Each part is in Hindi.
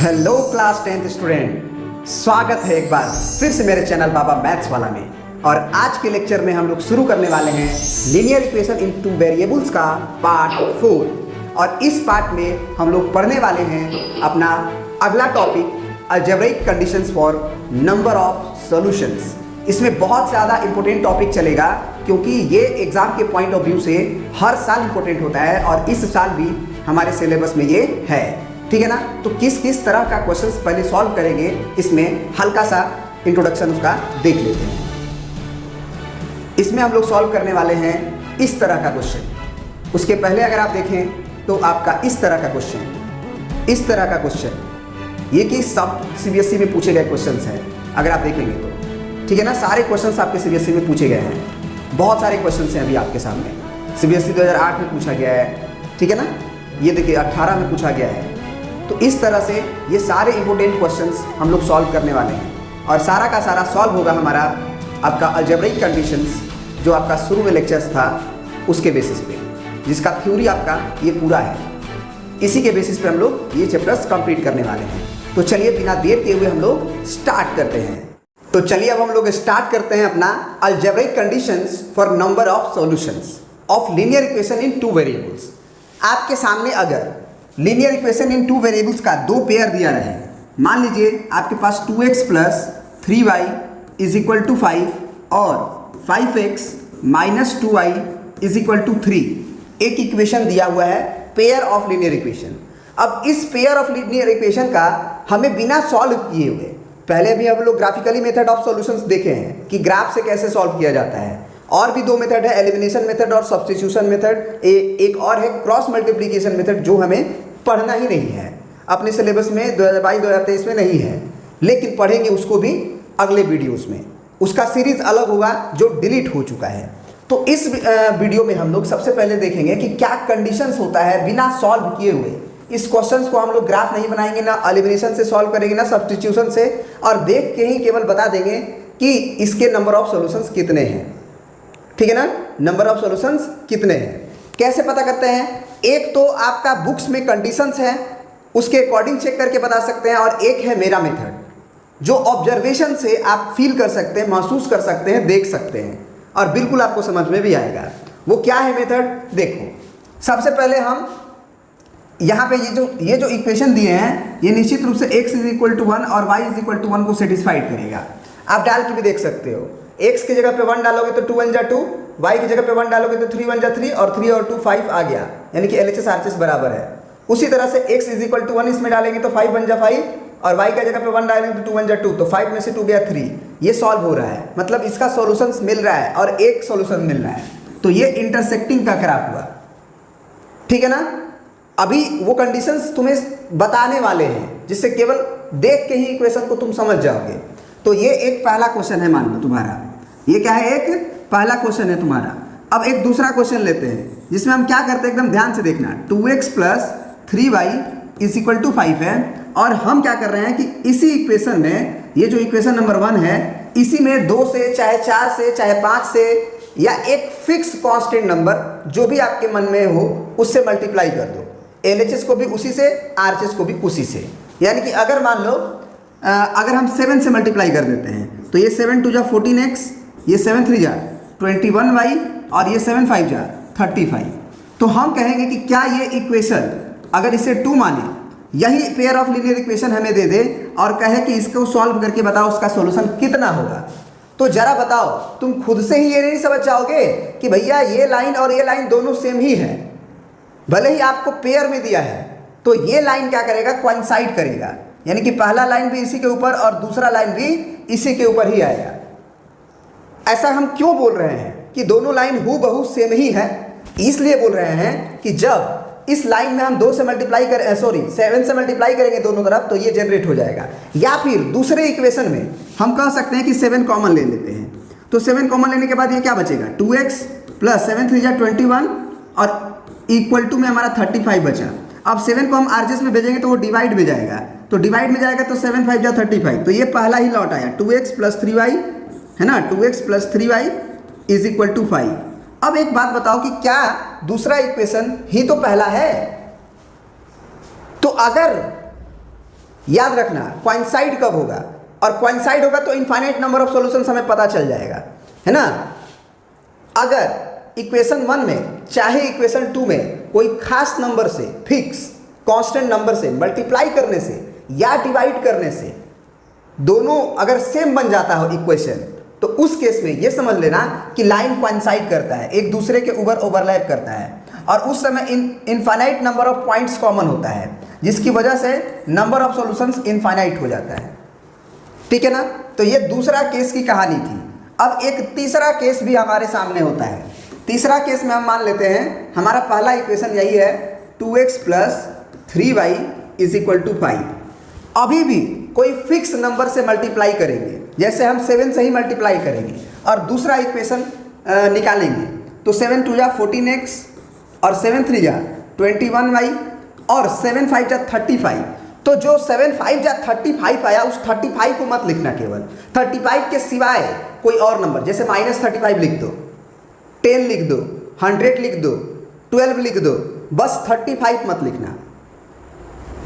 हेलो क्लास 10th स्टूडेंट, स्वागत है एक बार फिर से मेरे चैनल बाबा मैथ्स वाला में। और आज के लेक्चर में हम लोग शुरू करने वाले हैं linear equation in two variables का पार्ट 4। और इस पार्ट में हम लोग पढ़ने वाले हैं अपना अगला topic algebraic conditions for number of solutions. इसमें बहुत ज़्यादा इंपॉर्टेंट टॉपिक चलेगा क्योंकि ये एग्जाम के पॉइंट ऑफ व्यू से हर साल इंपॉर्टेंट होता है और इस साल भी हमारे सिलेबस में ये है, ठीक है ना। तो किस किस तरह का क्वेश्चंस पहले सॉल्व करेंगे, इसमें हल्का सा इंट्रोडक्शन उसका देख लेते हैं। इसमें हम लोग सॉल्व करने वाले हैं इस तरह का क्वेश्चन। उसके पहले अगर आप देखें तो आपका इस तरह का क्वेश्चन, ये कि सब सीबीएसई में पूछे गए क्वेश्चंस हैं अगर आप देखेंगे तो, ठीक है ना। सारे क्वेश्चंस आपके सीबीएसई में पूछे गए हैं, बहुत सारे क्वेश्चंस हैं अभी आपके सामने। सीबीएसई 2008 में पूछा गया है, ठीक है ना। ये देखिए 18 में पूछा गया है। तो इस तरह से ये सारे इंपॉर्टेंट क्वेश्चंस हम लोग सॉल्व करने वाले हैं और सारा का सारा सॉल्व होगा हमारा आपका अलजेब्रिक कंडीशंस जो आपका शुरू में लेक्चर्स था उसके बेसिस पे, जिसका थ्योरी आपका ये पूरा है। इसी के बेसिस पे हम लोग ये चैप्टर्स कंप्लीट करने वाले हैं। तो चलिए बिना देर किए हुए हम लोग स्टार्ट करते हैं। तो चलिए अब हम लोग स्टार्ट करते हैं अपना algebraic conditions for number of solutions of linear equation in two variables. आपके सामने अगर linear equation in two variables का दो पेयर दिया रहे, मान लीजिए आपके पास 2x plus 3y is equal to 5 और 5x minus 2y is equal to 3, एक इक्वेशन दिया हुआ है पेयर ऑफ लीनियर इक्वेशन। अब इस पेयर ऑफ लीनियर इक्वेशन का हमें बिना सॉल्व किए हुए, पहले भी हम लोग ग्राफिकली मेथड ऑफ सॉल्यूशंस देखे हैं कि ग्राफ से कैसे सॉल्व किया जाता है। और भी दो मेथड है, एलिमिनेशन मेथड और सब्स्टिट्यूशन मेथड। एक और है क्रॉस मल्टीप्लिकेशन मेथड, जो हमें पढ़ना ही नहीं है अपने सिलेबस में 2022-2023 में नहीं है, लेकिन पढ़ेंगे उसको भी अगले वीडियोस में। उसका सीरीज अलग होगा जो डिलीट हो चुका है। तो इस वीडियो में हम लोग सबसे पहले देखेंगे कि क्या कंडीशंस होता है बिना सॉल्व किए हुए। इस क्वेश्चंस को हम लोग ग्राफ नहीं बनाएंगे, ना एलिमिनेशन से सॉल्व करेंगे, ना सब्स्टिट्यूशन से, और देख के ही केवल बता देंगे कि इसके नंबर ऑफ सॉल्यूशंस कितने हैं, ठीक है ना। नंबर ऑफ सॉल्यूशंस कितने हैं कैसे पता करते हैं? एक तो आपका बुक्स में कंडीशंस हैं, उसके अकॉर्डिंग चेक करके बता सकते हैं, और एक है मेरा मेथड जो ऑब्जर्वेशन से आप फील कर सकते हैं, महसूस कर सकते हैं, देख सकते हैं, और बिल्कुल आपको समझ में भी आएगा। वो क्या है मेथड? देखो, सबसे पहले हम यहाँ पे ये जो इक्वेशन दिए हैं, ये निश्चित रूप से x इज इक्वल टू 1 और y इज इक्वल टू 1 को सेटिस्फाइड करेगा। आप डाल के भी देख सकते हो। x की जगह पे 1 डालोगे तो 2 1 जा 2, y की जगह पे 1 डालोगे तो 3 1 जा 3, और 3 और 2 5 आ गया, यानी कि LHS RHS बराबर है। उसी तरह से x इज इक्वल टू 1 इसमें डालेंगे तो 5 1 जा 5, और y की जगह पे 1 डालेंगे तो 2 1 जा 2, तो 5 में से 2 गया 3। ये सॉल्व हो रहा है, मतलब इसका सॉल्यूशंस मिल रहा है और एक सॉल्यूशन मिल रहा है, तो ये इंटरसेक्टिंग का ग्राफ हुआ, ठीक है ना। अभी वो कंडीशंस तुम्हें बताने वाले हैं जिससे केवल देख के ही इक्वेशन को तुम समझ जाओगे। तो ये एक पहला क्वेश्चन है, मान लो तुम्हारा ये क्या है, एक पहला क्वेश्चन है तुम्हारा। अब एक दूसरा क्वेश्चन लेते हैं जिसमें हम क्या करते हैं, एकदम ध्यान से देखना। 2x plus 3y is equal to 5 है, और हम क्या कर रहे हैं कि इसी इक्वेशन में, ये जो इक्वेशन नंबर 1 है, इसी में 2 से चाहे 4 से चाहे 5 से या एक फिक्स कांस्टेंट नंबर जो भी आपके मन में हो उससे मल्टीप्लाई कर दो। LHS को भी उसी से, RHS को भी उसी से। यानी कि अगर मान लो अगर हम 7 से मल्टीप्लाई कर देते हैं तो ये 7 2 जा 14x, ये 7 3 जा 21y, और ये 7 5 जा 35। तो हम कहेंगे कि क्या ये इक्वेशन, अगर इसे 2 माने, यही पेयर ऑफ लीनियर इक्वेशन हमें दे दे और कहे कि इसको सॉल्व करके बताओ उसका सॉल्यूशन कितना होगा, तो जरा बताओ, तुम खुद से ही ये नहीं समझ जाओगे कि भैया ये लाइन और ये लाइन दोनों सेम ही है। भले ही आपको पेयर में दिया है तो ये लाइन क्या करेगा, कोइंसाइड करेगा, यानी कि पहला लाइन भी इसी के ऊपर और दूसरा लाइन भी इसी के ऊपर ही आएगा। ऐसा हम क्यों बोल रहे हैं कि दोनों लाइन हूबहू सेम ही है? इसलिए बोल रहे हैं कि जब इस लाइन में हम 2 से मल्टीप्लाई करें, 7 से मल्टीप्लाई करेंगे दोनों तरफ, तो ये जनरेट हो जाएगा। या फिर दूसरे इक्वेशन में हम कह सकते हैं कि 7 कॉमन ले लेते हैं, तो 7 कॉमन लेने के बाद ये क्या बचेगा, 2x प्लस 7 3 जा 21 और इक्वल टू में हमारा 35 बचा। अब 7 को हम RHS में भेजेंगे तो वो डिवाइड में जाएगा, तो डिवाइड में जाएगा तो 7 5 जा 35, तो ये पहला ही लौट आया 2x प्लस 3y, है ना। 2x plus 3y is equal to 5। अब एक बात बताओ कि क्या दूसरा इक्वेशन ही तो पहला है? तो अगर याद रखना कोइंसाइड कब होगा, और कोइंसाइड होगा तो इनफाइनाइट नंबर ऑफ सॉल्यूशंस हमें पता चल जाएगा, है ना। अगर इक्वेशन 1 में चाहे इक्वेशन 2 में कोई खास नंबर से, फिक्स कांस्टेंट नंबर से मल्टीप्लाई करने से या डिवाइड करने से दोनों अगर सेम बन जाता हो इक्वेशन, तो उस केस में ये समझ लेना कि लाइन कोइंसाइड करता है, एक दूसरे के ऊपर ओवरलैप करता है, और उस समय infinite number of points common होता है, जिसकी वजह से नंबर ऑफ सॉल्यूशंस इनफाइनाइट हो जाता है। ठीक है ना। तो ये दूसरा केस की कहानी थी। अब एक तीसरा केस भी हमारे सामने होता है। तीसरा केस में हम मान लेते हैं हमारा पहला इक्वेशन यही है 2x + 3y = 5। अभी भी कोई फिक्स नंबर से मल्टीप्लाई करेंगे, जैसे हम 7 से ही मल्टीप्लाई करेंगे और दूसरा इक्वेशन निकालेंगे, तो 7 2 = 14x और 7 3 = 21y और 7 5 = 35। तो जो 7 5 = 35 आया, उस 35 को मत लिखना, केवल 35 के सिवाय कोई और नंबर, जैसे -35 लिख दो, 10 लिख दो, 100 लिख दो, 12 लिख दो, बस 35 मत लिखना,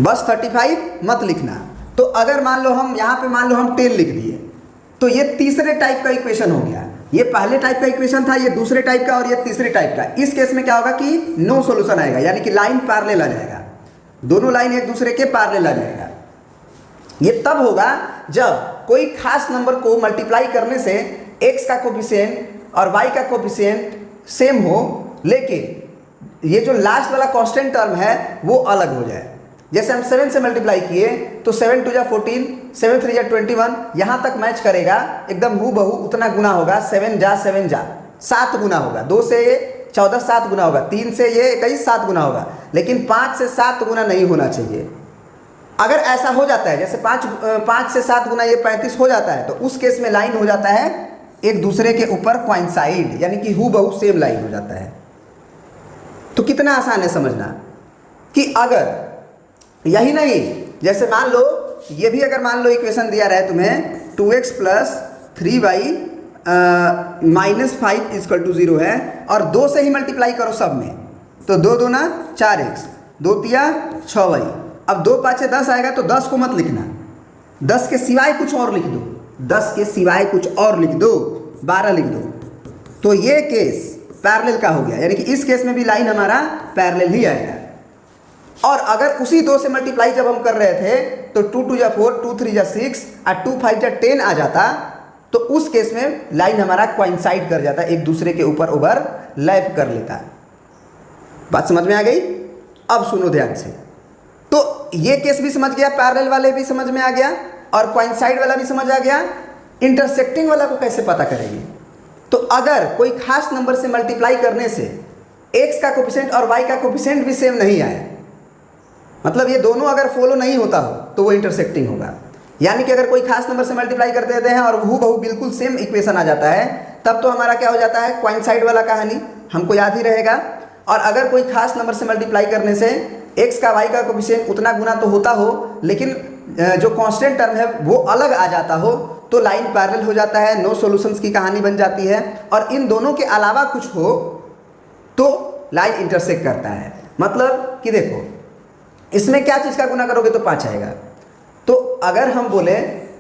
बस 35 मत लिखना। तो अगर मान लो हम यहाँ पे मान लो हम 10 लिख दिए, तो ये तीसरे टाइप का इक्वेशन हो गया। ये पहले टाइप का इक्वेशन था, ये दूसरे टाइप का, और ये तीसरे टाइप का। इस केस में क्या होगा कि नो सॉल्यूशन आएगा, यानी कि लाइन पैरेलल आ जाएगा, दोनों लाइन एक दूसरे के पैरेलल आ जाएगा। ये तब होगा जब कोई खास नंबर को मल्टीप्लाई करने से x का कोफिशिएंट और y का कोफिशिएंट सेम हो, लेकिन ये जो लास्ट वाला कांस्टेंट टर्म है वो अलग हो जाए। जैसे हम 7 से मल्टीप्लाई किए तो 7 2 = 14, 7 3 = 21, यहाँ तक मैच करेगा, एकदम हूबहू उतना गुना होगा, 7 जा 7 गुना होगा, 2 से 14 7 गुना होगा, 3 से ये 21 7 गुना होगा, लेकिन 5 से 7 गुना नहीं होना चाहिए। अगर ऐसा हो जाता है, जैसे 5 से 7 गुना ये 35 हो जाता है, तो उस केस में लाइन हो जाता है एक दूसरे के ऊपर कोइंसाइड, यानी कि हूबहू सेम लाइन हो जाता है। तो कितना आसान है समझना कि अगर यही नहीं, जैसे मान लो ये भी अगर मान लो इक्वेशन दिया रहे तुम्हें 2x + 3y - 5 = 0 है, और 2 से ही मल्टीप्लाई करो सब में, तो 2 दूना 4x, 2 तिया 6y। अब 2 5 10 आएगा, तो 10 को मत लिखना, 10 के सिवाय कुछ और लिख दो, 10 के सिवाय कुछ और लिख दो, 12 लिख दो। तो ये केस पैरेलल का हो गया, यानी कि इस केस में भी लाइन हमारा पैरेलल ही आएगा। और अगर उसी 2 से मल्टीप्लाई जब हम कर रहे थे, तो 2 2 = 4, 2 3 = 6 और 2 5 = 10 आ जाता, तो उस केस में लाइन हमारा कोइंसाइड कर जाता, एक दूसरे के ऊपर ओवरलैप कर लेता। बात समझ में आ गई। अब सुनो ध्यान से, तो ये केस भी समझ गया, पैरेलल वाले भी समझ में आ गया, और कोइंसाइड वाला भी समझ आ गया। इंटरसेक्टिंग वाला को कैसे पता करेंगे? तो अगर कोई खास नंबर से मल्टीप्लाई करने से x का कोफिशिएंट और y का कोफिशिएंट भी सेम नहीं आए, मतलब ये दोनों अगर फॉलो नहीं होता हो, तो वो इंटरसेक्टिंग होगा। यानी कि अगर कोई खास नंबर से मल्टीप्लाई कर देते हैं और हूबहू बिल्कुल सेम इक्वेशन आ जाता है, तब तो हमारा क्या हो जाता है, कोइंसाइड वाला कहानी हमको याद ही रहेगा। और अगर कोई खास नंबर से मल्टीप्लाई करने से x का y का कोफिशिएंट उतना गुना तो होता हो, लेकिन जो कांस्टेंट टर्म है वो अलग आ जाता हो, तो लाइन पैरेलल हो जाता है, नो सॉल्यूशंस की कहानी बन जाती है। और इन दोनों के अलावा कुछ हो तो लाइन इंटरसेक्ट करता है। मतलब कि देखो, इसमें क्या चीज़ का गुना करोगे तो 5 आएगा। तो अगर हम बोले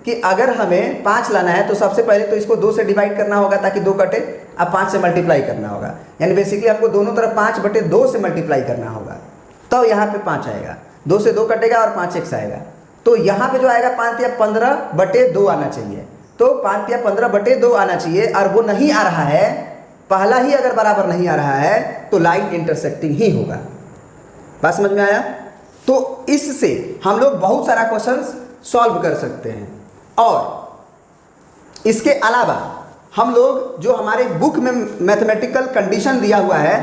कि अगर हमें 5 लाना है, तो सबसे पहले तो इसको 2 से डिवाइड करना होगा ताकि 2 कटे, अब 5 से मल्टीप्लाई करना होगा, यानी बेसिकली आपको दोनों तरफ 5/2 से मल्टीप्लाई करना होगा, तो यहाँ पे 5 आएगा, 2 से 2 कटेगा और 5x आएगा। तो यहाँ पे जो आएगा 5 या 15/2 आना चाहिए, तो 5 या 15/2 आना चाहिए, और वो नहीं आ रहा है, पहला ही अगर बराबर नहीं आ रहा है, तो लाइन इंटरसेक्टिंग ही होगा। बात समझ में आया? तो इससे हम लोग बहुत सारा क्वेश्चंस सॉल्व कर सकते हैं। और इसके अलावा हम लोग जो हमारे बुक में मैथमेटिकल कंडीशन दिया हुआ है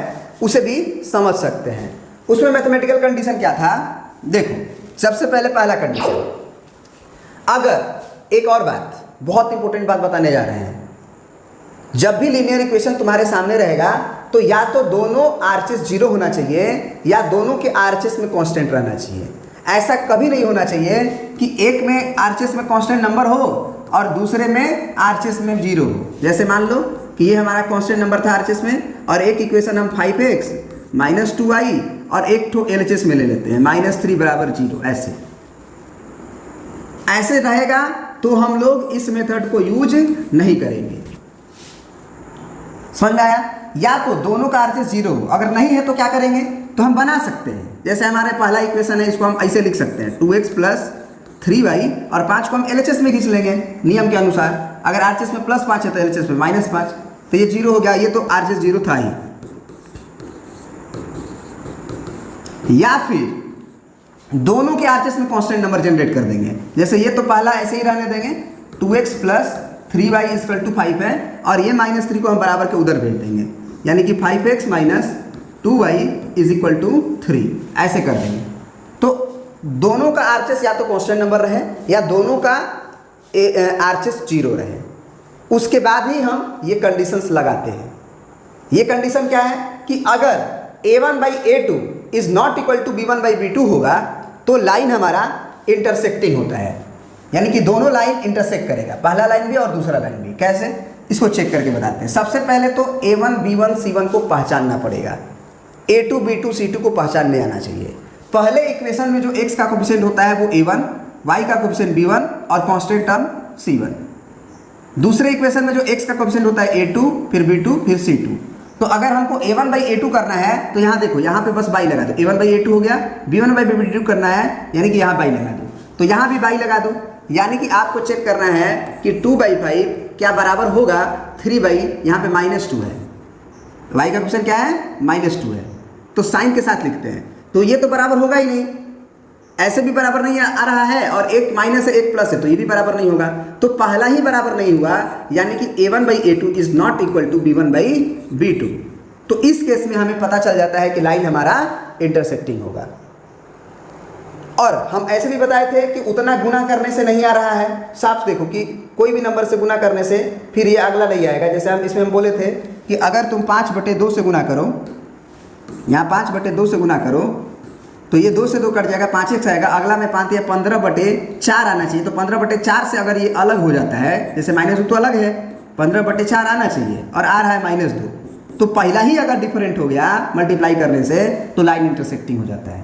उसे भी समझ सकते हैं। उसमें मैथमेटिकल कंडीशन क्या था, देखो सबसे पहले पहला कंडीशन, अगर एक और बात, बहुत इंपॉर्टेंट बात बताने जा रहे हैं, जब भी लीनियर इक्वेशन तुम्हारे सामने रहेगा तो या तो दोनों आरचेस 0 होना चाहिए या दोनों के आरचेस में कांस्टेंट रहना चाहिए। ऐसा कभी नहीं होना चाहिए कि एक में आरचेस में कांस्टेंट नंबर हो और दूसरे में आरचेस में 0 हो। जैसे मान लो कि ये हमारा कांस्टेंट नंबर था आरचेस में, और एक इक्वेशन हम 5x - 2y और एक ठो एलएचएस में ले लेते हैं -3 = 0, ऐसे। ऐसे रहेगा तो हम लोग इस मेथड को यूज नहीं करेंगे। समझ में आया? या तो दोनों का आरएचएस 0 हो, अगर नहीं है तो क्या करेंगे, तो हम बना सकते हैं। जैसे हमारे पहला इक्वेशन है, इसको हम ऐसे लिख सकते हैं 2x + 3y और 5 को हम एलएचएस में खींच लेंगे नियम के अनुसार। अगर आरएचएस में +5 है तो एलएचएस में -5, तो ये 0 हो गया, ये तो आरएचएस 0 था ही। या फिर दोनों के आरएचएस में कांस्टेंट नंबर जनरेट कर देंगे। जैसे ये तो पहला ऐसे ही रहने देंगे, 2x + 3y = 5 है और ये -3 को हम बराबर के उधर भेज देंगे, यानी कि 5x - 2y = 3 ऐसे कर देंगे। तो दोनों का आरएचएस या तो कांस्टेंट नंबर रहे या दोनों का आरएचएस 0 रहे, उसके बाद ही हम ये कंडीशंस लगाते हैं। ये कंडीशन क्या है कि अगर a1/a2 is not equal to b1/b2 होगा तो लाइन हमारा इंटरसेक्टिंग होता है, यानी कि दोनों लाइन इंटरसेक्ट करेगा, पहला लाइन भी और दूसरा लाइन भी। कैसे, इसको चेक करके बताते हैं। सबसे पहले तो a1 b1 c1 को पहचानना पड़ेगा, a2 b2 c2 को पहचानने आना चाहिए। पहले इक्वेशन में जो x का कोफिशिएंट होता है वो a1, y का कोफिशिएंट b1 और कांस्टेंट टर्म c1। दूसरे इक्वेशन में जो x का कोफिशिएंट होता है a2, फिर b2, फिर c2। तो अगर हमको a1/a2 करना है तो यहाँ देखो, यहाँ पे बस बाई लगा दो, a1/a2 हो गया। b1/b2 करना है यानी कि यहाँ बाई लगा दो, तो यहाँ भी बाई लगा दो। यानी कि आपको चेक करना है कि 2/5 क्या बराबर होगा 3/, यहाँ पे -2 है, y का क्वेश्चन क्या है -2 है, तो साइन के साथ लिखते हैं। तो ये तो बराबर होगा ही नहीं, ऐसे भी बराबर नहीं आ रहा है, और एक माइनस है एक प्लस है, तो ये भी बराबर नहीं होगा। तो पहला ही बराबर नहीं हुआ, यानी कि a1/a2 is not equal to b1/b2। तो इस केस में हमें पता चल जाता है कि लाइन हमारा इंटरसेक्टिंग होगा। और हम ऐसे भी बताए थे कि उतना गुना करने से नहीं आ रहा है। साफ देखो कि कोई भी नंबर से गुना करने से फिर ये अगला नहीं आएगा। जैसे हम इसमें हम बोले थे कि अगर तुम 5/2 से गुना करो, यहाँ 5/2 से गुना करो तो ये 2 से 2 कट जाएगा, 5x आएगा। अगला में 5 या 15/4 आना चाहिए। तो 15/4 से अगर ये अलग हो जाता है, जैसे -2 तो अलग है, 15/4 आना चाहिए और आ रहा है -2, तो पहला ही अगर डिफरेंट हो गया मल्टीप्लाई करने से तो लाइन इंटरसेक्टिंग हो जाता है।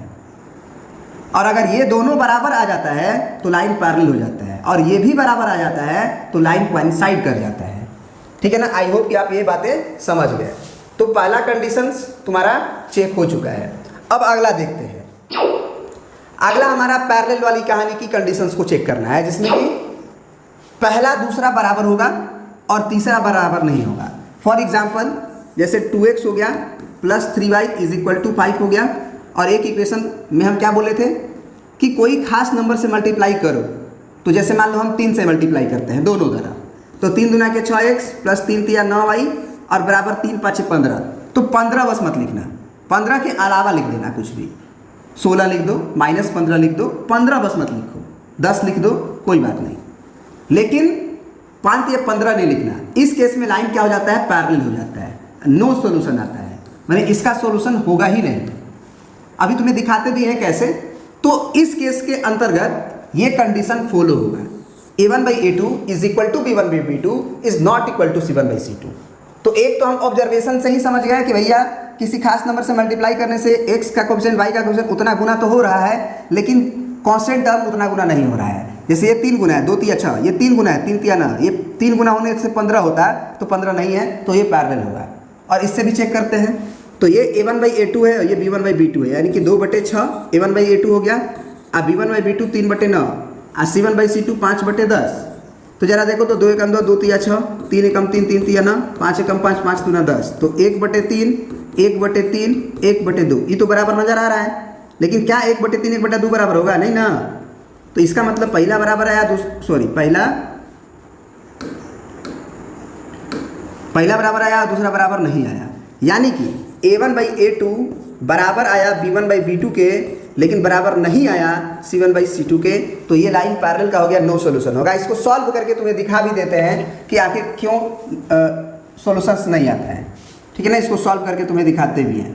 और अगर ये दोनों बराबर आ जाता है तो लाइन पैरेलल हो जाता है, और ये भी बराबर आ जाता है तो लाइन कोइंसाइड कर जाता है। ठीक है ना? आई होप कि आप ये बातें समझ गए। तो पहला कंडीशंस तुम्हारा चेक हो चुका है। अब अगला देखते हैं। अगला हमारा पैरेलल वाली कहानी की कंडीशंस को चेक करना है, जिसमें कि पहला दूसरा बराबर होगा और तीसरा बराबर नहीं होगा। फॉर एग्जाम्पल जैसे 2x हो गया + 3y = 5 हो गया, और एक इक्वेशन में हम क्या बोले थे कि कोई खास नंबर से मल्टीप्लाई करो। तो जैसे मान लो हम 3 से मल्टीप्लाई करते हैं दोनों तरफ, तो 3 दूना के 6x + 3 तिया 9y और बराबर 3 5 15। तो 15 बस मत लिखना, 15 के अलावा लिख देना कुछ भी, 16 लिख दो, -15 लिख दो, 15 बस मत लिखो, 10 लिख दो, कोई बात नहीं, लेकिन 5 या 15 नहीं लिखना। इस केस में लाइन क्या हो जाता है, पैरेलल हो जाता है, नो सॉल्यूशन आता है, माने इसका सॉल्यूशन होगा ही नहीं। अभी तुम्हें दिखाते भी हैं कैसे। तो इस केस के अंतर्गत ये कंडीशन फॉलो होगा, a1/a2 is equal to b1/b2 is not equal to c1/c2। तो एक तो हम ऑब्जर्वेशन से ही समझ गए कि भैया किसी खास नंबर से मल्टीप्लाई करने से x का कोफिशिएंट y का कोफिशिएंट उतना गुना तो हो रहा है, लेकिन कांस्टेंट टर्म उतना गुना नहीं हो रहा है। जैसे ये 3 गुना है, 2 तिया 6, ये 3 गुना है, 3 तिया 9, ये 3 गुना होने से 15 होता है, तो 15 नहीं है, तो ये पैरेलल होगा। और इससे भी चेक करते हैं। तो ये a1/a2 है और ये b1/b2 है, यानी कि 2/6 a1/a2 हो गया, अब b1/b2 3/9 और c1/c2 5/10। तो जरा देखो तो 2 एकम 2, 2 तिया 6, 3 एकम 3, 3 तिया 9, 5 एकम 5, 5 दूना 10। तो 1/3, 1/3, 1/2, ये तो बराबर नजर आ रहा है, लेकिन क्या 1/3, 1/2 बराबर होगा? नहीं ना। तो इसका मतलब पहला बराबर आया, पहला बराबर आया, दूसरा बराबर नहीं आया। यानी कि a1/a2 बराबर आया b1/b2 के, लेकिन बराबर नहीं आया c1/c2 के। तो ये लाइन पैरेलल का हो गया, नो सॉल्यूशन होगा। इसको सॉल्व करके तुम्हें दिखा भी देते हैं कि आखिर क्यों सॉल्यूशंस नहीं आता है। ठीक है ना? इसको सॉल्व करके तुम्हें दिखाते भी हैं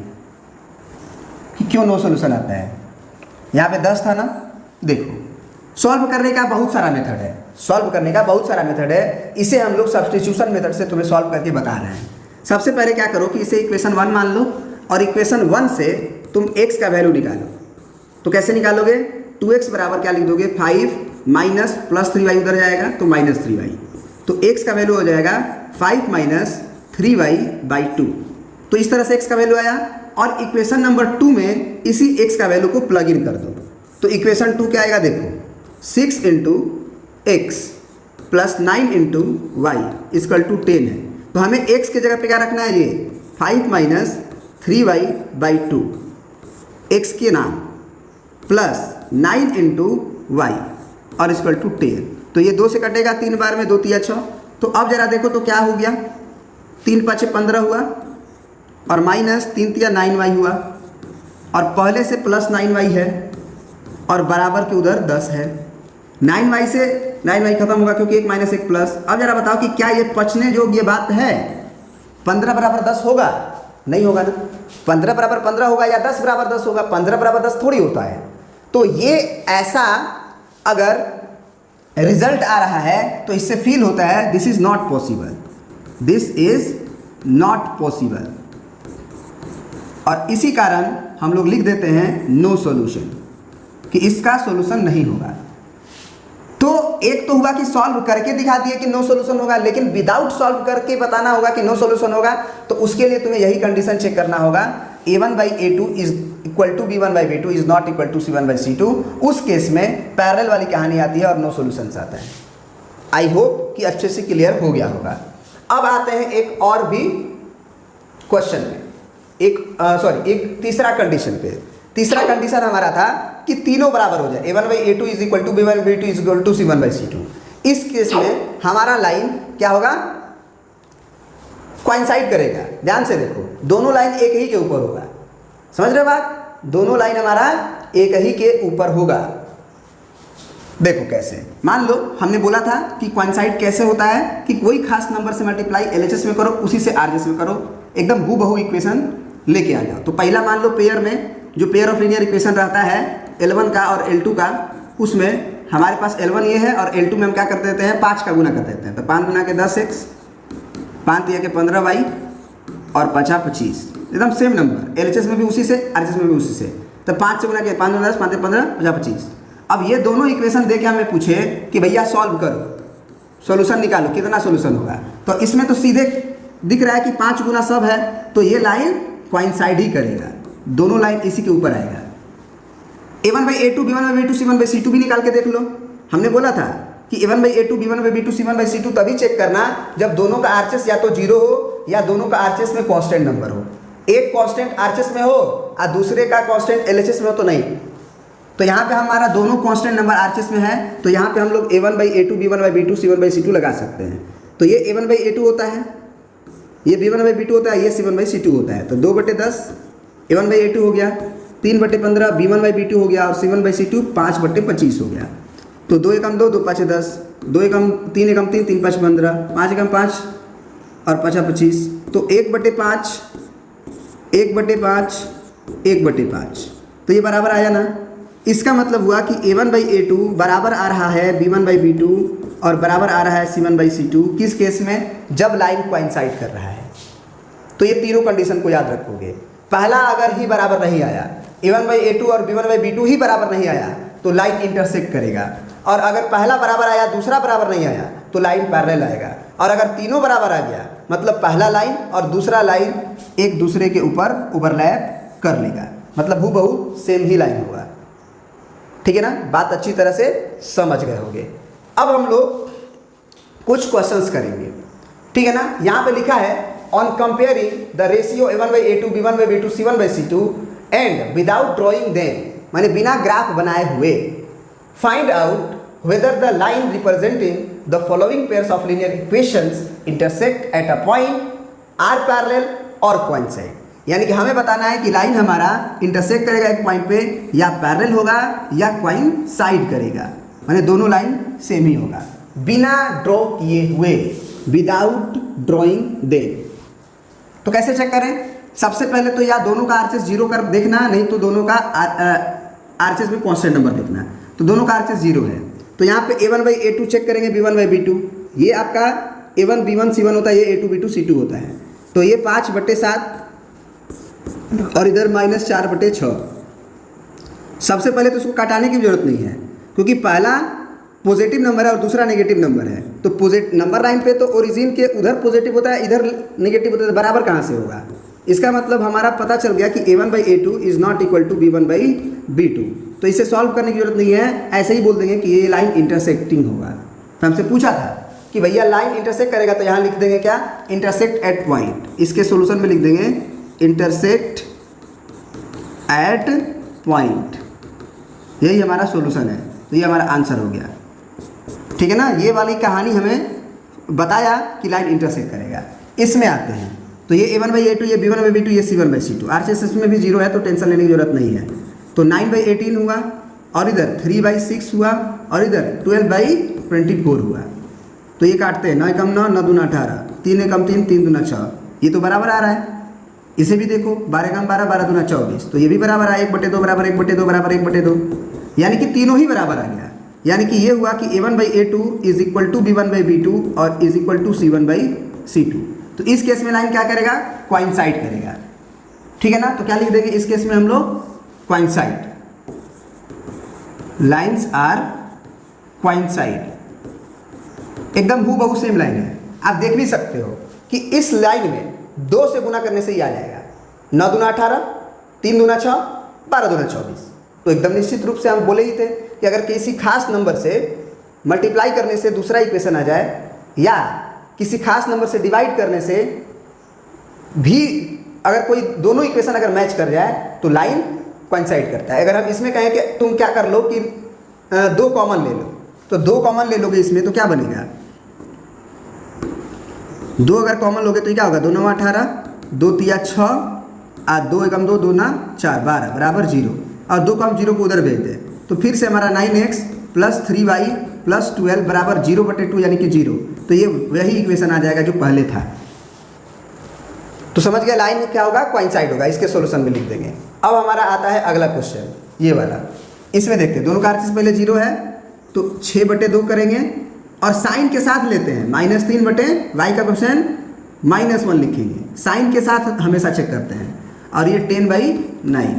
कि क्यों नो सॉल्यूशन आता है। यहाँ पे 10 था ना, देखो सॉल्व करने का बहुत सारा मेथड है, सॉल्व करने का बहुत सारा मेथड है। इसे हम लोग सब्स्टिट्यूशन मेथड से तुम्हें सॉल्व करके बता रहे हैं। सबसे पहले क्या करो कि इसे इक्वेशन 1 मान लो, और इक्वेशन 1 से तुम x का वैल्यू निकालो। तो कैसे निकालोगे? 2x बराबर क्या लिख दोगे, 5 माइनस प्लस 3y उधर जाएगा तो माइनस 3y, तो x का वैल्यू हो जाएगा 5 माइनस 3y/2। तो इस तरह से x का वैल्यू आया। और इक्वेशन नंबर 2 में इसी x का वैल्यू को प्लग इन कर दो। तो इक्वेशन 2 क्या आएगा देखो, 6 into x plus 9 into y equal to 10 है। तो हमें x की जगह पे क्या रखना है, ये 5 माइनस 3y/2 x के नाम प्लस 9 इंटू वाई और इक्वल टू 10। तो ये 2 से कटेगा, 3 बार में 2 तिया 6। तो अब जरा देखो तो क्या हो गया, 3 5 15 हुआ और माइनस 3 तिया 9y हुआ और पहले से प्लस 9y है और बराबर के उधर 10 है। 9y से 9y खत्म होगा क्योंकि 1 माइनस 1 प्लस। अब जरा बताओ कि क्या ये पचने योग्य बात है, 15 बराबर 10 होगा? नहीं होगा ना। 15 बराबर 15 होगा या 10 बराबर 10 होगा? 15 बराबर 10 थोड़ी होता है। तो ये ऐसा अगर रिजल्ट आ रहा है तो इससे फील होता है this is not possible, this is not possible. और इसी कारण हम लोग लिख देते हैं नो सॉल्यूशन, कि इसका सॉल्यूशन नहीं होगा। तो एक तो हुआ कि सॉल्व करके दिखा दिए कि नो सॉल्यूशन होगा, लेकिन विदाउट सॉल्व करके बताना होगा कि नो सॉल्यूशन होगा। तो उसके लिए तुम्हें यही कंडीशन चेक करना होगा, a1/a2 is equal to b1/b2 is not equal to c1/c2। उस केस में पैरेलल वाली कहानी आती है और नो सॉल्यूशंस आता है। आई होप कि अच्छे से क्लियर हो गया होगा। अब आते हैं एक और भी क्वेश्चन में, एक तीसरा कंडीशन पे। तीसरा कंडीशन हमारा था कि तीनों बराबर हो जाए, a1/a2 is equal to b1/b2 is equal to c1/c2। इस केस में हमारा लाइन क्या होगा, कोइंसाइड करेगा। ध्यान से देखो, दोनों लाइन एक ही के ऊपर होगा। समझ रहे हो बात? दोनों लाइन हमारा एक ही के ऊपर होगा। देखो कैसे, मान लो हमने बोला था कि कोइंसाइड कैसे होता है कि कोई खास नंबर से मल्टीप्लाई LHS में करो, उसी से RHS में करो, एकदम हूबहू इक्वेशन लेके आ जाओ। तो पहला मान लो पेयर में जो पेयर ऑफ लीनियर इक्वेशन रहता है L1 का और L2 का, उसमें हमारे पास L1 ये है और L2 में हम क्या कर देते हैं, 5 का गुना कर देते हैं। तो 5 गुना के 10x, 5 तिया के 15y और 5 25, एकदम सेम नंबर। LHS में भी उसी से, RHS में भी उसी से। तो 5 से गुना के 5 10, 5 15, 50 25। अब ये दोनों इक्वेशन देके हमें पूछे कि भैया सॉल्व करो, सॉल्यूशन निकालो, कितना सॉल्यूशन होगा। तो इसमें तो सीधे दिख रहा है कि 5 गुना सब है, तो ये लाइन कोइंसाइड ही करेगा, दोनों लाइन इसी के ऊपर आएगा। a1/a2 b1/b2 c1/c2 भी निकाल के देख लो। हमने बोला था कि a1/a2 b1/b2 c1/c2 तभी चेक करना जब दोनों का RHS या तो 0 हो या दोनों का RHS में कांस्टेंट नंबर हो। एक कांस्टेंट RHS में हो और दूसरे का कांस्टेंट LHS में हो तो नहीं। तो यहाँ पे हमारा दोनों कांस्टेंट नंबर RHS में है, तो यहाँ पे हम लोग a1/a2 b1/b2 c1/c2 लगा सकते हैं। तो ये a1/a2 होता है, ये b1/b2 होता है, ये c1/c2 होता है। तो 2/10 a1/a2 हो गया, 3/15 b1/b2 हो गया और c1/c2 5/25 हो गया। तो 2 एकम 2, 2 5 10, 2 एकम 3 एकम 3, 3 5 15, 5 एकम 5 और 5 25। तो 1/5, 1/5, 1/5। तो ये बराबर आया ना। इसका मतलब हुआ कि a1/a2 बराबर आ रहा है b1/b2 और बराबर आ रहा है c1/c2। किस केस में? जब लाइन कोइंसाइड कर रहा है। तो ये तीनों कंडीशन को याद रखोगे। पहला अगर ही बराबर नहीं आया, a1/a2 और b1/b2 ही बराबर नहीं आया, तो लाइन इंटरसेक्ट करेगा। और अगर पहला बराबर आया, दूसरा बराबर नहीं आया, तो लाइन पैरेलल आएगा। और अगर तीनों बराबर आ गया, मतलब पहला लाइन और दूसरा लाइन एक दूसरे के ऊपर ओवरलैप कर लेगा, मतलब हूबहू सेम ही लाइन होगा। ठीक है ना, बात अच्छी तरह से समझ गए होंगे। अब हम लोग कुछ क्वेश्चंस करेंगे, ठीक है ना। यहाँ पे लिखा है on comparing the ratio a1/a2 b1/b2 c1/c2 and without drawing them, माने बिना ग्राफ बनाए हुए, find out whether the line representing the following pairs of linear equations intersect at a point are parallel और कोइंसाइड। यानी कि हमें बताना है कि लाइन हमारा इंटरसेक्ट करेगा एक पॉइंट पे, या पैरेलल होगा या कोइंसाइड करेगा, माने दोनों लाइन सेम ही होगा बिना ड्रॉ किए हुए, विदाउट ड्रॉइंग देम। तो कैसे चेक करें? सबसे पहले तो या दोनों का RHS 0 कर देखना, नहीं तो दोनों का RHS में कांस्टेंट नंबर देखना। तो दोनों का RHS 0 है, तो यहाँ पे a1/a2 चेक करेंगे b1/b2। ये आपका a1 b1 c1 होता है, ये a2 b2 c2 होता है। तो ये 5/7 और इधर -4/6। सबसे पहले तो इसको काटाने की जरूरत नहीं है, क्योंकि पहला पॉजिटिव नंबर है और दूसरा नेगेटिव नंबर है, तो नंबर लाइन पे तो ओरिजिन के उधर पॉजिटिव होता है, इधर नेगेटिव होता है, तो बराबर कहाँ से होगा? इसका मतलब हमारा पता चल गया कि a1/a2 is not equal to b1/b2। तो इसे सॉल्व करने की जरूरत नहीं है, ऐसे ही बोल देंगे कि ये लाइन इंटरसेक्टिंग होगा। तो हमसे पूछा था कि भैया लाइन इंटरसेक्ट करेगा, तो यहाँ लिख देंगे क्या? Intersect at point. इसके सोल्यूशन में लिख देंगे इंटरसेक्ट एट पॉइंट, यही हमारा सोल्यूशन है। तो ये हमारा आंसर हो गया, ठीक है ना। ये वाली कहानी हमें बताया कि लाइन इंटरसेक्ट करेगा। इसमें आते हैं, तो ये a1/a2, ये b1/b2, ये c1/c2। RHS में भी 0 है तो टेंशन लेने की जरूरत नहीं है। तो 9/18 हुआ और इधर 3/6 हुआ और इधर 12/24 हुआ। तो ये काटते हैं, 9 कम 9, 9 दूना 18, 3 कम 3, 3 दूना 6, ये तो बराबर आ रहा है। इसे भी देखो, 12 कम 12, 12 दूना 24, तो ये भी बराबर आया, 1/2 बराबर 1/2 बराबर 1/2, यानी कि तीनों ही बराबर आ गया। यानी कि ये हुआ कि a1/a2 is equal to b1/b2 और इज इक्वल टू c1/c2। तो इस केस में लाइन क्या करेगा? कोइंसाइड करेगा, ठीक है ना। तो क्या लिख देंगे इस केस में हम लोग? Coincide, lines are coincide. एकदम हूबहू सेम लाइन है। आप देख भी सकते हो कि इस लाइन में 2 से गुना करने से ही आ जाएगा। 9 दूना 18, 3 दूना 6, 12 दूना 24। तो एकदम निश्चित रूप से हम बोले ही थे कि अगर किसी खास नंबर से मल्टीप्लाई करने से दूसरा इक्वेशन आ जाए, या किसी खास नंबर से डिवाइड करने से भी अगर कोई दोनों इक्वेशन अगर मैच कर जाए तो लाइन कोइंसाइड करता है। अगर हम इसमें कहें कि तुम क्या कर लो कि 2 कॉमन ले लो, तो 2 कॉमन ले लोगे इसमें, तो क्या बनेगा? 2 अगर कॉमन लोगे तो क्या होगा? 2 9 18, 2 3 6 और 2 एकम 2, 2 9 4, 12 बराबर 0, और 2 को हम 0 को उधर भेज दें तो फिर से हमारा 9x प्लस 3y प्लस 12 बराबर 0/2 यानी कि 0। तो ये वही इक्वेशन आ जाएगा जो पहले था। तो समझ गया लाइन क्या होगा? कोइंसाइड होगा। इसके सॉल्यूशन में लिख देंगे। अब हमारा आता है अगला क्वेश्चन, ये वाला। इसमें देखते हैं, दोनों का RHS पहले 0 है तो 6/2 करेंगे और साइन के साथ लेते हैं, -3/y का क्वेश्चन -1 लिखेंगे। साइन के साथ हमेशा चेक करते हैं। और ये 10/9,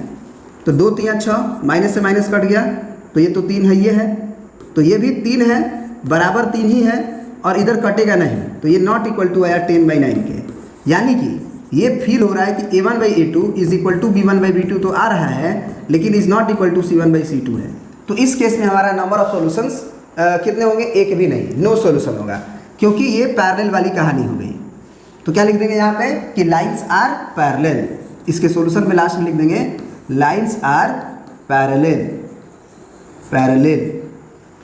तो 2 3 6, माइनस से माइनस कट गया, तो ये तो 3 है, ये है, तो ये भी 3 है, बराबर 3 ही है, और इधर कटेगा नहीं, तो ये नॉट इक्वल टू आया 10/9 के। यानी कि ये फील हो रहा है कि a1/a2 is equal to b1/b2 तो आ रहा है, लेकिन is not equal to c1/c2 है। तो इस केस में हमारा नंबर ऑफ सॉल्यूशंस कितने होंगे? एक भी नहीं, नो सॉल्यूशन होगा, क्योंकि ये पैरेलल वाली कहानी हो गई। तो क्या लिख देंगे यहाँ पे कि लाइन्स आर पैरेलल। इसके सॉल्यूशन में लास्ट में लिख देंगे लाइन्स आर पैरेलल, पैरेलल,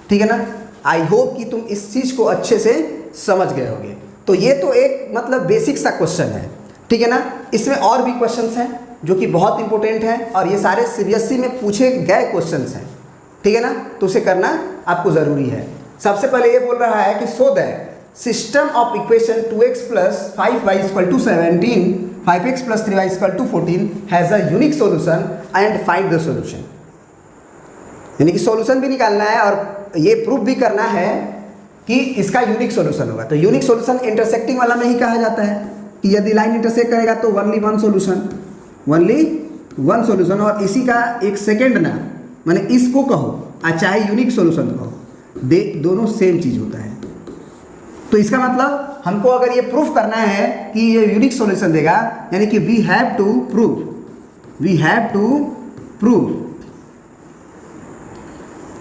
ठीक है ना। आई होप कि तुम इस चीज़ को अच्छे से समझ गए होगे। तो ये तो एक मतलब बेसिक सा क्वेश्चन है, ठीक है ना। इसमें और भी क्वेश्चंस हैं जो कि बहुत इंपॉर्टेंट हैं, और ये सारे CBSE में पूछे गए क्वेश्चंस हैं, ठीक है ना। तो उसे करना आपको ज़रूरी है। सबसे पहले ये बोल रहा है कि so that system of equation 2x plus 5y equal to 17, 5x plus 3y equal to 14 has a unique solution and find the solution. यानी कि सोल्यूशन भी निकालना है और ये प्रूफ भी करना है कि इसका यूनिक सोल्यूशन होगा। तो यूनिक सोल्यूशन इंटरसेक्टिंग वाला में ही कहा जाता है कि यदि लाइन इंटरसेक्ट करेगा तो only one solution, only one solution. और इसी का एक सेकेंड ना, माने इसको कहो चाहे यूनिक सोल्यूशन कहो, दोनों सेम चीज़ होता है। तो इसका मतलब हमको अगर ये प्रूफ करना है कि ये यूनिक सोल्यूशन देगा, यानी कि we have to prove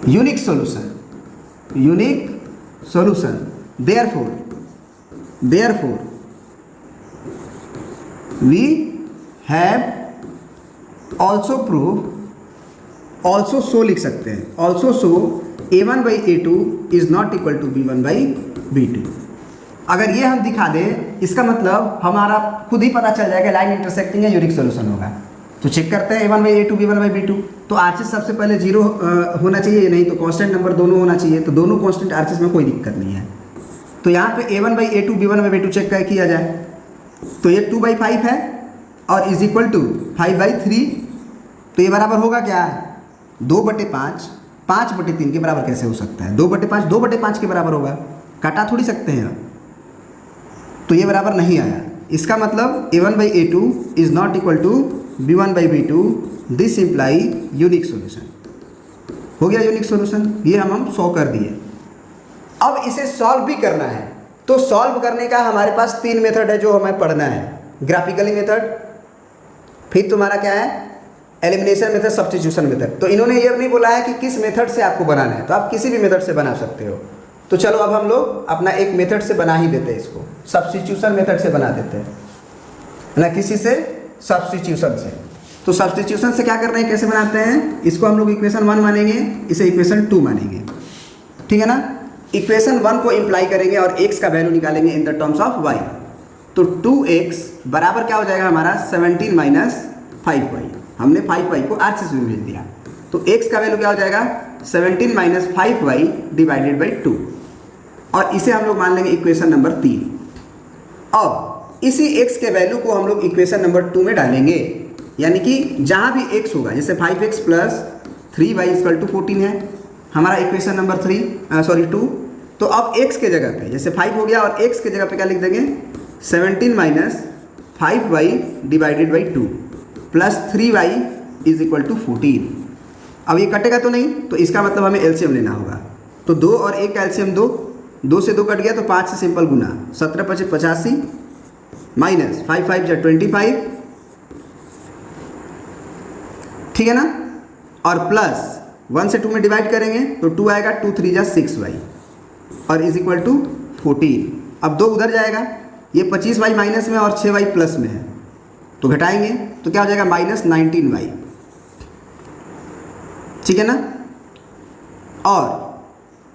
unique solution, therefore we have also prove, also so लिख सकते हैं, also so a1/a2 is not equal to b1/b2। अगर ये हम दिखा दें, इसका मतलब हमारा खुद ही पता चल जाएगा लाइन इंटरसेक्टिंग है, यूनिक सोल्यूशन होगा। तो चेक करते हैं a1/a2 b1/b2। तो RHS सबसे पहले 0 होना चाहिए, नहीं तो कांस्टेंट नंबर दोनों होना चाहिए। तो दोनों कांस्टेंट RHS में कोई दिक्कत नहीं है। तो यहाँ पे a1/a2 b1/b2 चेक कर किया जाए तो ये 2/5 है और इज इक्वल टू 5/3। तो ये बराबर होगा क्या? 2/5, 5/3 के बराबर कैसे हो सकता है? 2/5 2/5 के बराबर होगा, काटा थोड़ी सकते हैं। तो ये बराबर नहीं आया। इसका मतलब a1/a2 is not equal to b1/b2, this imply unique solution. हो गया यूनिक सोल्यूशन, ये हम 100 कर दिए। अब इसे सॉल्व भी करना है, तो सॉल्व करने का हमारे पास 3 मेथड है जो हमें पढ़ना है। ग्राफिकली मेथड, फिर तुम्हारा क्या है एलिमिनेशन मेथड, सब्स्टिट्यूशन मेथड। तो इन्होंने ये नहीं बोला है कि किस मेथड से आपको बनाना है, तो आप किसी भी मेथड से बना सकते हो। तो चलो अब हम लोग अपना एक मेथड से बना ही देते हैं, इसको सब्स्टिट्यूशन मेथड से बना देते हैं ना, किसी से सब्स्टिट्यूशन से। तो सब्स्टिट्यूशन से क्या करना है, कैसे बनाते हैं, इसको हम लोग इक्वेशन 1 मानेंगे, इसे इक्वेशन 2 मानेंगे, ठीक है ना। इक्वेशन 1 को इम्प्लाई करेंगे और x का वैल्यू निकालेंगे in the terms of y। तो 2x बराबर क्या हो जाएगा हमारा 17 माइनस 5y। हमने 5y को RCS में भेज दिया, तो x का वैल्यू क्या हो जाएगा 17 माइनस 5y डिवाइडेड बाई 2, और इसे हम लोग मान लेंगे इक्वेशन नंबर 3। अब इसी x के वैल्यू को हम लोग इक्वेशन नंबर 2 में डालेंगे, यानी कि जहाँ भी x होगा, जैसे 5x plus 3y equal to 14 है हमारा इक्वेशन नंबर 2। तो अब x के जगह पे जैसे 5 हो गया, और x के जगह पे क्या लिख देंगे 17 minus 5y divided by 2 plus 3y is equal to 14। अब ये कटेगा तो नहीं, तो इसका मतलब हमें एलसीएम लेना होगा। तो 2 और 1 का एलसीएम 2 से 2 कट गया, तो 5 से सिंपल गुना, 17 × 5 = 85 माइनस 5 × 5 = 25, ठीक है ना, और प्लस 1 से 2 में डिवाइड करेंगे तो 2 आएगा, 2 × 3 = 6y और इज इक्वल टू 14। अब 2 उधर जाएगा, ये 25y माइनस में और 6y प्लस में है, तो घटाएंगे तो क्या हो जाएगा माइनस 19y, ठीक है ना, और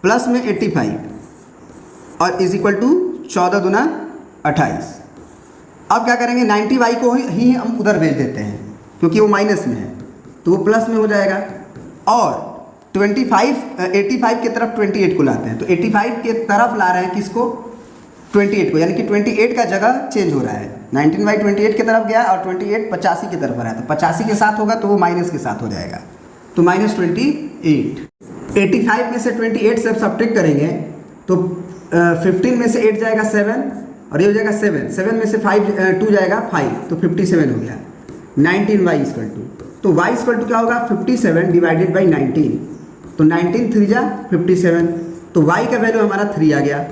प्लस में 85 और इज इक्वल टू 14 दूना 28। अब क्या करेंगे 90y को ही हम उधर भेज देते हैं क्योंकि वो माइनस में है, तो वो प्लस में हो जाएगा, और 85 की तरफ 28 को लाते हैं, तो 85 के तरफ ला रहे हैं किसको 28 को, यानी कि 28 का जगह चेंज हो रहा है। 19y 28 की तरफ गया और 28 85 की तरफ आ रहा है, तो 85 के साथ होगा तो वो माइनस के साथ हो जाएगा, तो माइनस 28। 85 में से 28 से सब्ट्रैक्ट करेंगे तो 15 में से 8 जाएगा 7 और ये हो जाएगा 7 में से 2 जाएगा 5, तो 57 हो गया। 19y इक्वल टू, तो y इक्वल टू क्या होगा 57 डिवाइडेड बाई 19, तो 19 3 जा 57, तो y का वैल्यू हमारा 3 आ गया।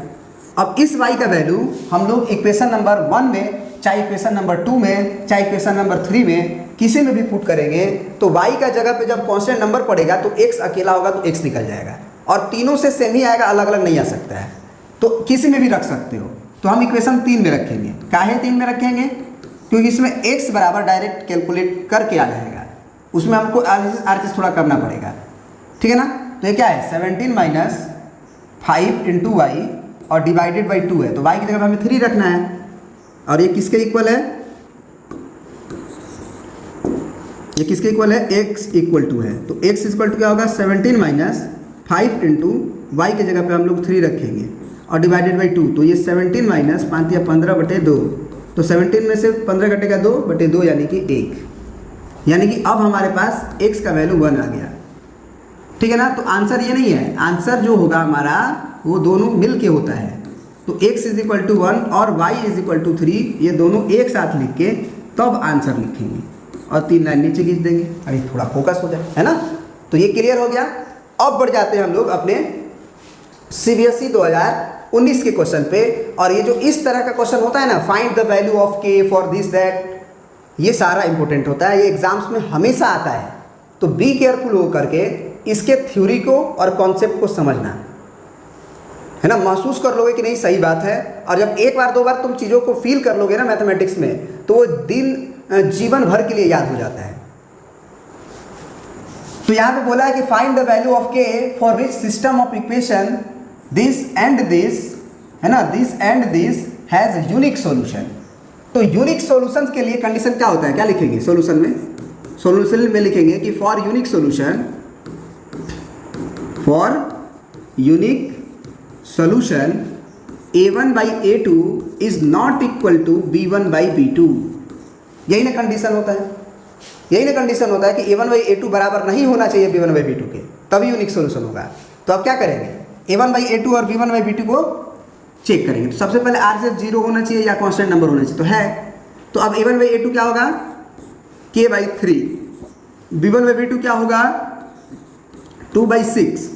अब इस y का वैल्यू हम लोग इक्वेशन नंबर 1 में, चाहे इक्वेशन नंबर 2 में, चाहे इक्वेशन नंबर 3 में, किसी में भी पुट करेंगे तो y का जगह पे जब कांस्टेंट नंबर पड़ेगा तो x अकेला होगा तो x निकल जाएगा, और तीनों से सेम ही आएगा, अलग अलग नहीं आ सकता है, तो किसी में भी रख सकते हो। तो हम इक्वेशन 3 में रखेंगे, काहे 3 में रखेंगे, क्योंकि इसमें x बराबर डायरेक्ट कैलकुलेट करके आ जाएगा, उसमें हमको आरसीएस थोड़ा करना पड़ेगा, ठीक है ना। तो ये क्या है 17 माइनस 5 इंटू वाई और डिवाइडेड बाई 2 है, तो y की जगह हमें 3 रखना है, और ये किसके इक्वल है, ये किसके इक्वल है x इक्वल टू है, तो x इक्वल टू क्या होगा 17 माइनस 5 इंटू वाई की जगह पे हम लोग 3 रखेंगे और डिवाइडेड बाई 2, तो ये 17 माइनस 5 या 15/2, तो 17 में से 15 घटेगा 2/2 यानी कि 1, यानी कि अब हमारे पास x का वैल्यू 1 आ गया, ठीक है ना। तो आंसर ये नहीं है, आंसर जो होगा हमारा वो दोनों मिल के होता है, तो x इज इक्वल टू 1 और y इज इक्वल टू 3, ये दोनों एक साथ लिख के तब आंसर लिखेंगे और 3 लाइन नीचे खींच देंगे, अरे थोड़ा फोकस हो जाए, है ना। तो ये क्लियर हो गया। अब बढ़ जाते हैं हम लोग अपने CBSE 2019 के क्वेश्चन पे, और ये जो इस तरह का क्वेश्चन होता है ना, find the value of k for this that, ये सारा इंपॉर्टेंट होता है, ये एग्जाम्स में हमेशा आता है, तो बी केयरफुल हो करके इसके थ्योरी को और कॉन्सेप्ट को समझना, है ना, महसूस कर लोगे कि नहीं सही बात है, और जब एक बार 2 बार तुम चीज़ों को फील कर लोगे ना मैथमेटिक्स में, तो वो जीवन भर के लिए याद हो जाता है। तो यहाँ पे बोला है कि find the value of k for which system of equation this and this, है ना, this and this has unique solution. तो यूनिक सॉल्यूशन के लिए कंडीशन क्या होता है, क्या लिखेंगे सॉल्यूशन में लिखेंगे कि for unique solution, for unique solution a1/a2 is not equal to b1/b2। यही ना कंडीशन होता है, यही ना कंडीशन होता है कि a1/a2 बराबर नहीं होना चाहिए b1/b2 के, तभी यूनिक सॉल्यूशन होगा। तो अब क्या करेंगे, a1/a2 और b1/b2 को चेक करेंगे। तो सबसे पहले RCS 0 होना चाहिए या कांस्टेंट नंबर होना चाहिए, तो है, तो अब a1/a2 क्या होगा k/3, b1/b2 क्या होगा 2/6,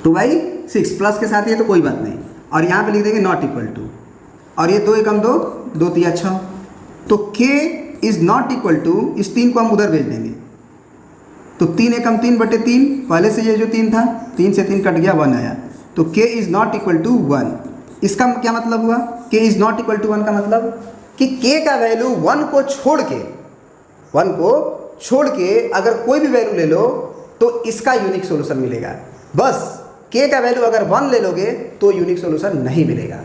2/6 प्लस के साथ ये तो कोई बात नहीं, और यहाँ पे लिख देंगे नॉट इक्वल टू, और ये 2 एकम 2, 2 तिया 6, तो k is not equal to, इस 3 को हम उधर भेज देंगे, तो 3 एकम 3/3, पहले से ये जो 3 था 3 से 3 कट गया 1 आया, तो k is not equal to 1। इसका क्या मतलब हुआ? k is not equal to 1 का मतलब कि k का वैल्यू 1 को छोड़ के अगर कोई भी वैल्यू ले लो तो इसका यूनिक सॉल्यूशन मिलेगा। बस k का वैल्यू अगर 1 ले लोगे तो यूनिक सॉल्यूशन नहीं मिलेगा।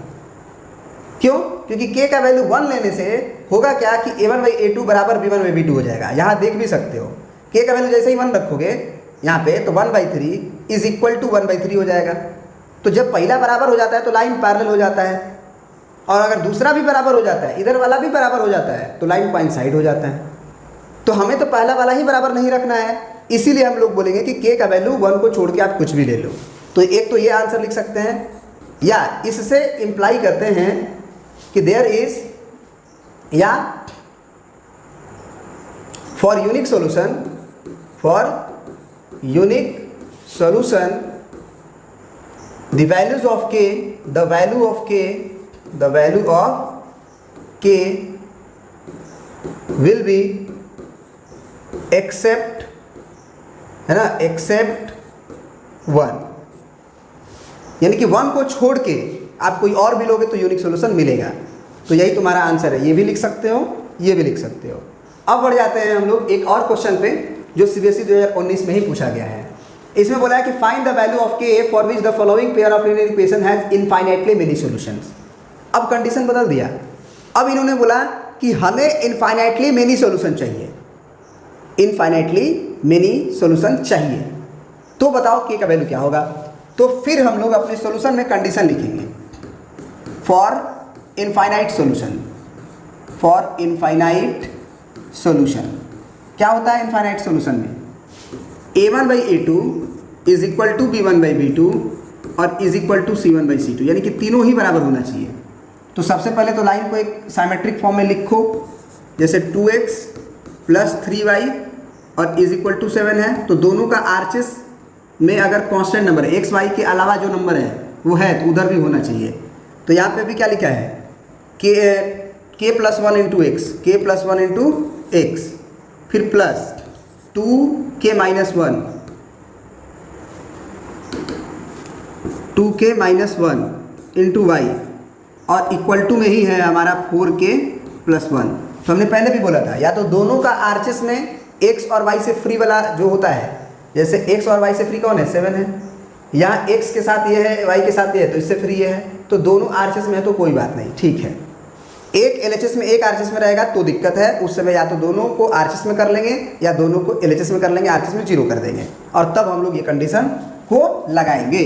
क्यों? क्योंकि k का वैल्यू 1 लेने से होगा क्या कि a1/a2 बराबर b1/b2 हो जाएगा। यहाँ देख भी सकते हो, k का वैल्यू जैसे ही 1 रखोगे यहाँ पे, तो 1/3 इज इक्वल टू 1/3 हो जाएगा। तो जब पहला बराबर हो जाता है तो लाइन पैरेलल हो जाता है, और अगर दूसरा भी बराबर हो जाता है, इधर वाला भी बराबर हो जाता है, तो लाइन कोइंसाइड हो जाता है। तो हमें तो पहला वाला ही बराबर नहीं रखना है, इसीलिए हम लोग बोलेंगे कि k का वैल्यू 1 को छोड़ के आप कुछ भी ले लो। तो एक तो ये आंसर लिख सकते हैं, या इससे इम्प्लाई करते हैं कि देयर इज, या for unique solution the values of k, the value of k will be except, है ना, except 1, यानी कि 1 को छोड़ के आप कोई और भी लोगे तो यूनिक सॉल्यूशन मिलेगा। तो यही तुम्हारा आंसर है, ये भी लिख सकते हो, ये भी लिख सकते हो। अब बढ़ जाते हैं हम लोग एक और क्वेश्चन पे जो CBSE 2019 में ही पूछा गया है। इसमें बोला है कि find the value of k for which the following pair of linear equation has infinitely many solutions. अब कंडीशन बदल दिया, अब इन्होंने बोला कि हमें इनफाइनाइटली मेनी सॉल्यूशन चाहिए, इनफाइनाइटली मेनी सॉल्यूशन चाहिए। तो बताओ k का वैल्यू क्या होगा? तो फिर हम लोग अपने सॉल्यूशन में कंडीशन लिखेंगे, for infinite solution, for infinite solution. क्या होता है इनफाइनाइट सॉल्यूशन में? a1/a2 is equal to b1/b2 और इज इक्वल टू c1/c2, यानी कि तीनों ही बराबर होना चाहिए। तो सबसे पहले तो लाइन को एक साइमेट्रिक फॉर्म में लिखो, जैसे 2x प्लस 3y और इज इक्वल टू 7 है, तो दोनों का आर्चेस में अगर कांस्टेंट नंबर x y के अलावा जो नंबर है वो है तो उधर भी होना चाहिए। तो यहाँ पे भी क्या लिखा है, k plus 1 into X, k plus 1 into X, फिर plus 2k minus 1, 2k minus 1 into Y, और इक्वल टू में ही है हमारा 4k प्लस 1। तो हमने पहले भी बोला था, या तो दोनों का आर्चेस में x और y से फ्री वाला जो होता है, जैसे x और y से फ्री कौन है, 7 है, यहाँ x के साथ ये है, y के साथ ये है, तो इससे फ्री ये है, तो दोनों आर्चेस में है तो कोई बात नहीं, ठीक है। एक LHS में एक आरएचएस में रहेगा तो दिक्कत है, उस समय या तो दोनों को आरएचएस में कर लेंगे या दोनों को LHS में कर लेंगे, आरएचएस में 0 कर देंगे, और तब हम लोग ये कंडीशन को लगाएंगे।